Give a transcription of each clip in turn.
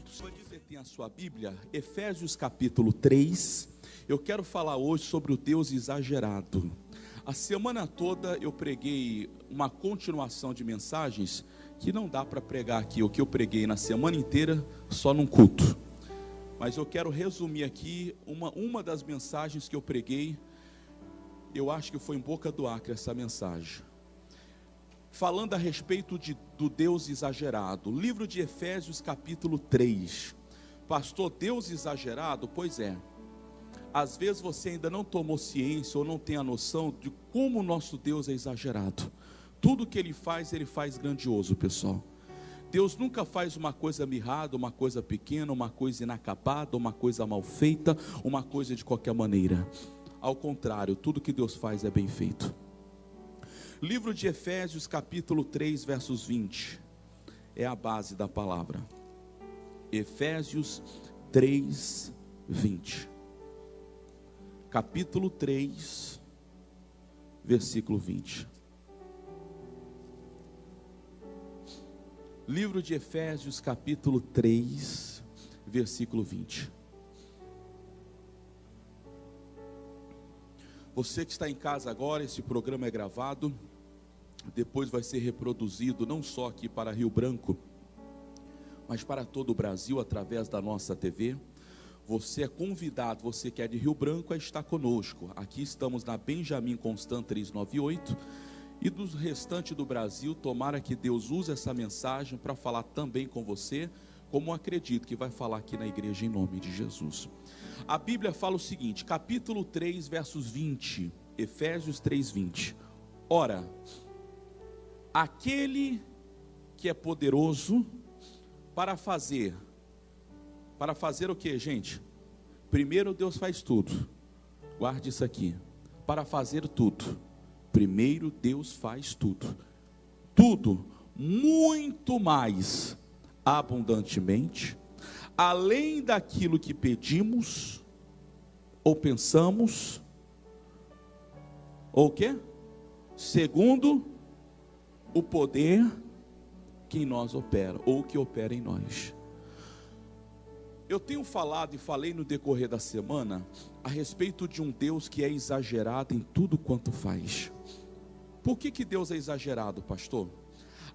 Você tem a sua Bíblia, Efésios capítulo 3. Eu quero falar hoje sobre o Deus exagerado. A semana toda eu preguei uma continuação de mensagens que não dá para pregar aqui, o que eu preguei na semana inteira só num culto. Mas eu quero resumir aqui uma das mensagens que eu preguei. Eu acho que foi em Boca do Acre essa mensagem, falando a respeito do Deus exagerado. Livro de Efésios capítulo 3. Pastor, Deus exagerado? Pois é. Às vezes você ainda não tomou ciência ou não tem a noção de como o nosso Deus é exagerado. Tudo que Ele faz grandioso, pessoal. Deus nunca faz uma coisa mirrada, uma coisa pequena, uma coisa inacabada, uma coisa mal feita, uma coisa de qualquer maneira. Ao contrário, tudo que Deus faz é bem feito. Livro de Efésios capítulo 3, versos 20. É a base da palavra. Efésios 3, 20. Capítulo 3, versículo 20. Livro de Efésios capítulo 3, versículo 20. Você que está em casa agora, esse programa é gravado, depois vai ser reproduzido não só aqui para Rio Branco, mas para todo o Brasil através da nossa TV. Você é convidado, você que é de Rio Branco, a estar conosco. Aqui estamos na Benjamin Constant 398, e do restante do Brasil, tomara que Deus use essa mensagem para falar também com você, como acredito que vai falar aqui na igreja em nome de Jesus. A Bíblia fala o seguinte, capítulo 3, versos 20, Efésios 3, 20. Ora, aquele que é poderoso para fazer o que, gente? Primeiro Deus faz tudo, guarde isso aqui, para fazer tudo, primeiro Deus faz tudo, muito mais abundantemente, além daquilo que pedimos, ou pensamos, ou o quê? Segundo o poder que em nós opera, ou que opera em nós. Eu tenho falado e falei no decorrer da semana a respeito de um Deus que é exagerado em tudo quanto faz. Por que Deus é exagerado, pastor?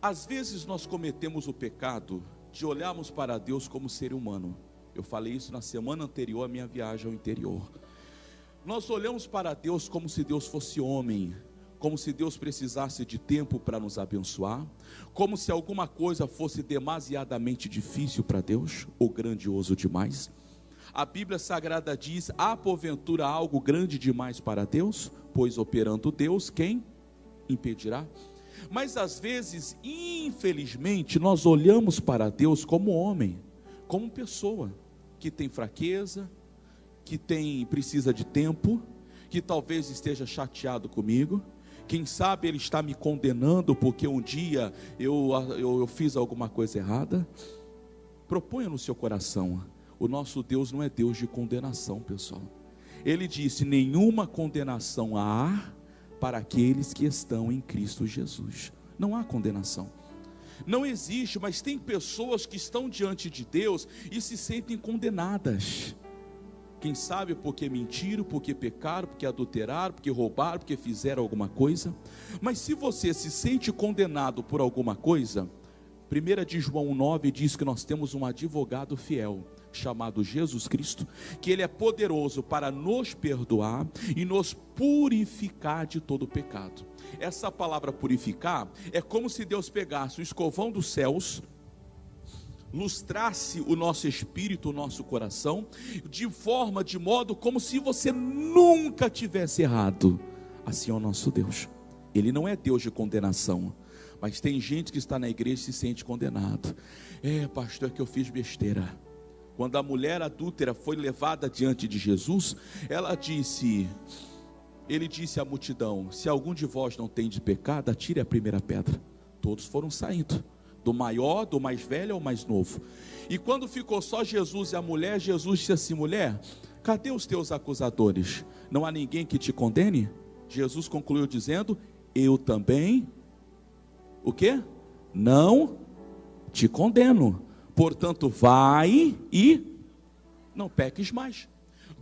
Às vezes nós cometemos o pecado de olharmos para Deus como ser humano. Eu falei isso na semana anterior à minha viagem ao interior. Nós olhamos para Deus como se Deus fosse homem, como se Deus precisasse de tempo para nos abençoar, como se alguma coisa fosse demasiadamente difícil para Deus, ou grandioso demais. A Bíblia Sagrada diz, há porventura algo grande demais para Deus? Pois operando Deus, quem impedirá? Mas às vezes, infelizmente, nós olhamos para Deus como homem, como pessoa, que tem fraqueza, que precisa de tempo, que talvez esteja chateado comigo. Quem sabe Ele está me condenando porque um dia eu fiz alguma coisa errada. Proponha no seu coração, o nosso Deus não é Deus de condenação, pessoal. Ele disse, nenhuma condenação há para aqueles que estão em Cristo Jesus. Não há condenação. Não existe, mas tem pessoas que estão diante de Deus e se sentem condenadas. Quem sabe porque mentiram, porque pecaram, porque adulteraram, porque roubaram, porque fizeram alguma coisa. Mas se você se sente condenado por alguma coisa, 1 de João 9 diz que nós temos um advogado fiel, chamado Jesus Cristo, que Ele é poderoso para nos perdoar e nos purificar de todo pecado. Essa palavra purificar é como se Deus pegasse o escovão dos céus, lustrasse o nosso espírito, o nosso coração, de modo como se você nunca tivesse errado. Assim é o nosso Deus. Ele não é Deus de condenação, mas tem gente que está na igreja e se sente condenado. Pastor, é que eu fiz besteira. Quando a mulher adúltera foi levada diante de Jesus, ele disse à multidão, se algum de vós não tem de pecado, atire a primeira pedra. Todos foram saindo, do maior, do mais velho ao mais novo. E quando ficou só Jesus e a mulher, Jesus disse assim, mulher, cadê os teus acusadores? Não há ninguém que te condene? Jesus concluiu dizendo, eu também, o quê? Não te condeno. Portanto, vai e não peques mais.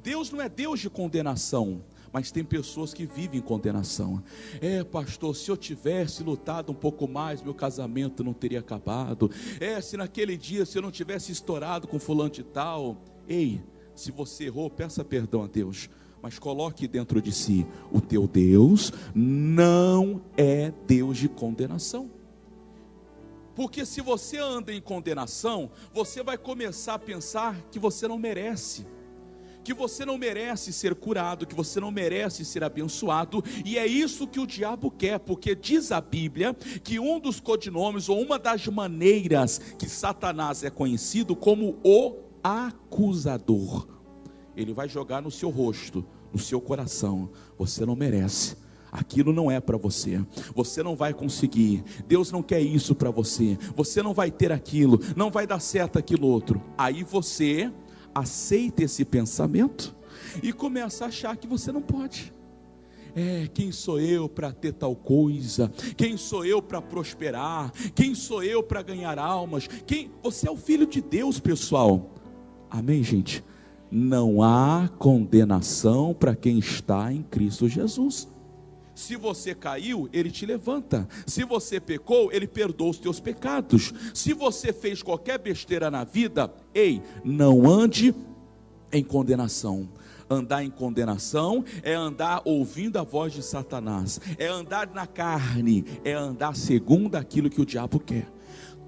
Deus não é Deus de condenação, mas tem pessoas que vivem condenação. Pastor, se eu tivesse lutado um pouco mais, meu casamento não teria acabado. Se naquele dia, se eu não tivesse estourado com fulano de tal. Ei, se você errou, peça perdão a Deus, mas coloque dentro de si: o teu Deus não é Deus de condenação. Porque se você anda em condenação, você vai começar a pensar que você não merece, que você não merece ser curado, que você não merece ser abençoado. E é isso que o diabo quer, porque diz a Bíblia que um dos codinomes, ou uma das maneiras que Satanás é conhecido como o acusador, ele vai jogar no seu rosto, no seu coração: você não merece, aquilo não é para você, você não vai conseguir, Deus não quer isso para você, você não vai ter aquilo, não vai dar certo aquilo outro. Aí você aceita esse pensamento e começa a achar que você não pode. Quem sou eu para ter tal coisa? Quem sou eu para prosperar? Quem sou eu para ganhar almas? Você é o filho de Deus, pessoal. Amém, gente? Não há condenação para quem está em Cristo Jesus. Se você caiu, Ele te levanta. Se você pecou, Ele perdoa os teus pecados. Se você fez qualquer besteira na vida, não ande em condenação. Andar em condenação é andar ouvindo a voz de Satanás, é andar na carne, é andar segundo aquilo que o diabo quer.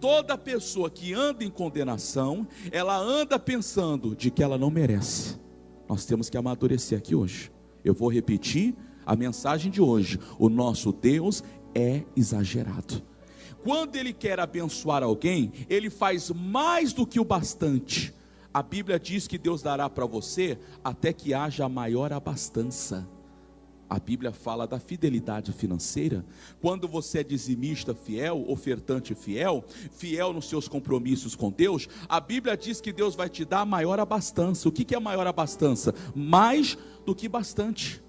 Toda pessoa que anda em condenação, ela anda pensando de que ela não merece. Nós temos que amadurecer aqui hoje. Eu vou repetir a mensagem de hoje: o nosso Deus é exagerado. Quando Ele quer abençoar alguém, Ele faz mais do que o bastante. A Bíblia diz que Deus dará para você até que haja a maior abastança. A Bíblia fala da fidelidade financeira. Quando você é dizimista fiel, ofertante fiel, fiel nos seus compromissos com Deus, a Bíblia diz que Deus vai te dar a maior abastança. O que é a maior abastança? Mais do que bastante.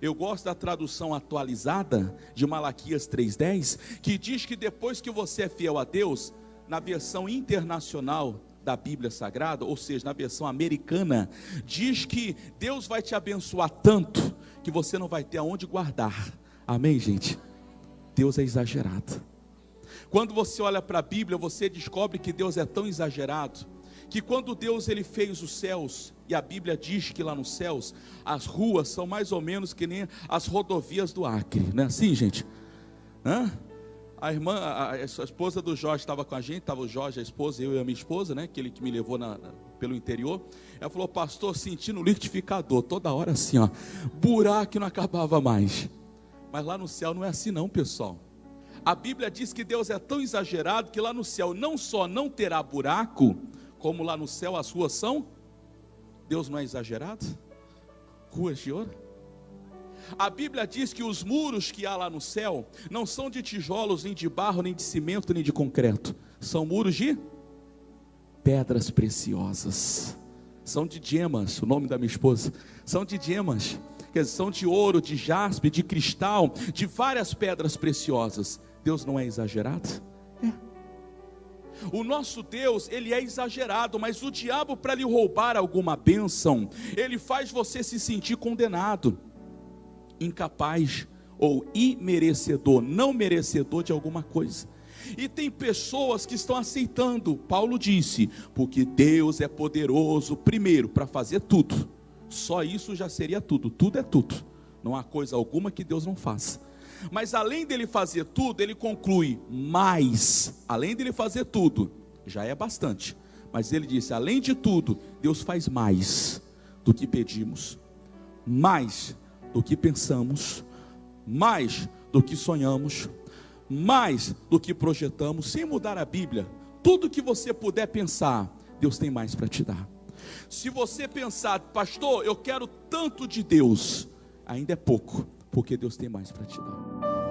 Eu gosto da tradução atualizada de Malaquias 3:10, que diz que depois que você é fiel a Deus, na versão internacional da Bíblia Sagrada, ou seja, na versão americana, diz que Deus vai te abençoar tanto que você não vai ter aonde guardar. Amém, gente? Deus é exagerado. Quando você olha para a Bíblia, você descobre que Deus é tão exagerado, que quando Deus ele fez os céus, e a Bíblia diz que lá nos céus, as ruas são mais ou menos que nem as rodovias do Acre, não é assim, gente? A irmã, a esposa do Jorge estava com a gente, estava o Jorge, a esposa, eu e a minha esposa, né? Aquele que me levou pelo interior. Ela falou: pastor, sentindo o liquidificador, toda hora assim, ó, buraco que não acabava mais. Mas lá no céu não é assim não, pessoal. A Bíblia diz que Deus é tão exagerado que lá no céu não só não terá buraco, como lá no céu as ruas são. Deus não é exagerado? Ruas de ouro. A Bíblia diz que os muros que há lá no céu não são de tijolos, nem de barro, nem de cimento, nem de concreto. São muros de pedras preciosas. São de gemas, o nome da minha esposa. São de gemas, quer dizer, são de ouro, de jaspe, de cristal, de várias pedras preciosas. Deus não é exagerado? O nosso Deus, ele é exagerado, mas o diabo, para lhe roubar alguma bênção, ele faz você se sentir condenado, incapaz ou imerecedor, não merecedor de alguma coisa. E tem pessoas que estão aceitando. Paulo disse: porque Deus é poderoso, primeiro, para fazer tudo. Só isso já seria tudo, tudo é tudo. Não há coisa alguma que Deus não faça. Mas além dele fazer tudo, ele conclui: mas, além dele fazer tudo, já é bastante. Mas ele disse: além de tudo, Deus faz mais do que pedimos, mais do que pensamos, mais do que sonhamos, mais do que projetamos. Sem mudar a Bíblia, tudo que você puder pensar, Deus tem mais para te dar. Se você pensar: pastor, eu quero tanto de Deus, ainda é pouco, porque Deus tem mais para te dar.